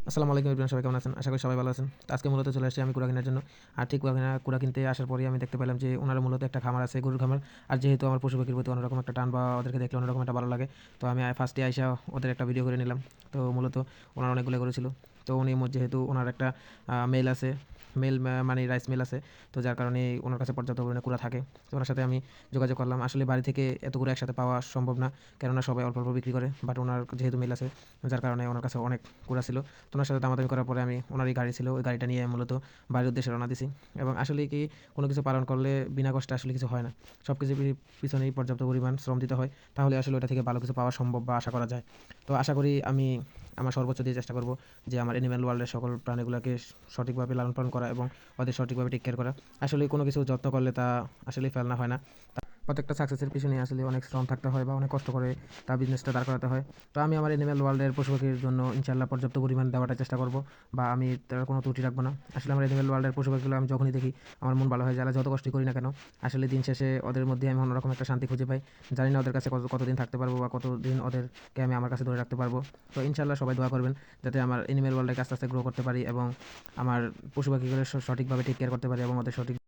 আসসালামু আলাইকুম এভরিওয়ান, সবাই কেমন আছেন? আশা করি সবাই ভালো আছেন। তো আজকে মূলত চলে আসছি আমি কুড়া কেনার জন্য। আর ঠিক কুড়া কিনতে আসার পরেই আমি দেখতে পেলাম যে ওনারা মূলত একটা খামার আছে, গরুর খামার। আর যেহেতু আমার পশু পাখির প্রতি অন্যরকম একটা টান বা ওদেরকে দেখলে অন্যরকম একটা ভালো লাগে, তো আমি ফার্স্টে আইসা ওদের একটা ভিডিও করে নিলাম। তো মূলত ওনার অনেকগুলো গরু ছিল। তো উনি যেহেতু ওনার একটা মেল আছে, মানে রাইস মিল আছে, তো যার কারণে ওনার কাছে পর্যাপ্ত পরিমাণে কুড়া থাকে। তো ওনার সাথে আমি যোগাযোগ করলাম। আসলে বাড়ি থেকে এতগুলো একসাথে পাওয়া সম্ভব না, কেননা সবাই অল্প অল্প বিক্রি করে। বাট ওনার যেহেতু মিল আছে, যার কারণে ওনার কাছে অনেক কুড়া ছিল। তো ওনার সাথে দামাদামি করার পরে আমি ওনারই গাড়ি ছিল, ওই গাড়িটা নিয়ে মূলত বাড়ির উদ্দেশ্যে রওনা দিছি। এবং আসলে কি, কোনো কিছু পালন করলে বিনা কষ্টে আসলে কিছু হয় না। সব কিছু পিছনেই পর্যাপ্ত পরিমাণ শ্রম দিতে হয়, তাহলে আসলে ওটা থেকে ভালো কিছু পাওয়া সম্ভব বা আশা করা যায়। তো আশা করি আমি আমার সর্বোচ্চ দিয়ে চেষ্টা করব যে আমার অ্যানিম্যাল ওয়ার্ল্ডের সকল প্রাণীগুলোকে সঠিকভাবে লালন পালন করা এবং ওদের সঠিকভাবে টেক কেয়ার করা। আসলে কোনো কিছু যত্ন করলে তা আসলেই ফেলনা হয় না। প্রত্যেকটা সাকসেসের পিছনে আসলে অনেক শ্রম থাকতে হয় বা অনেক কষ্ট করে তার বিজনেসটা দাঁড় করাতে হয়। তো আমি আমার অ্যানিম্যাল ওয়ার্ল্ডের পশু পাখির জন্য ইনশাল্লাহ পর্যাপ্ত পরিমাণ দেওয়াটা চেষ্টা করব, বা আমি তার কোনো ত্রুটি রাখবো না। আসলে আমার অ্যানিম্যাল ওয়ার্ল্ডের পশু পাখিগুলো আমি যখনই দেখি আমার মন ভালো হয়ে যায়। আর যত কষ্টই করি না কেন, আসলে দিন শেষে ওদের মধ্যে আমি অন্যরকম একটা শান্তি খুঁজে পাই। জানি না ওদের কাছে কতদিন থাকতে পারবো বা কতদিন ওদেরকে আমি আমার কাছে ধরে রাখতে পারবো। তো ইনশাল্লাহ সবাই দোয়া করবেন যাতে আমার অ্যানিম্যাল ওয়ার্ল্ডকে আস্তে আস্তে গ্রো করতে পারি এবং আমার পশু পাখিগুলো সঠিকভাবে টেক কেয়ার করতে পারি এবং ওদের সঠিক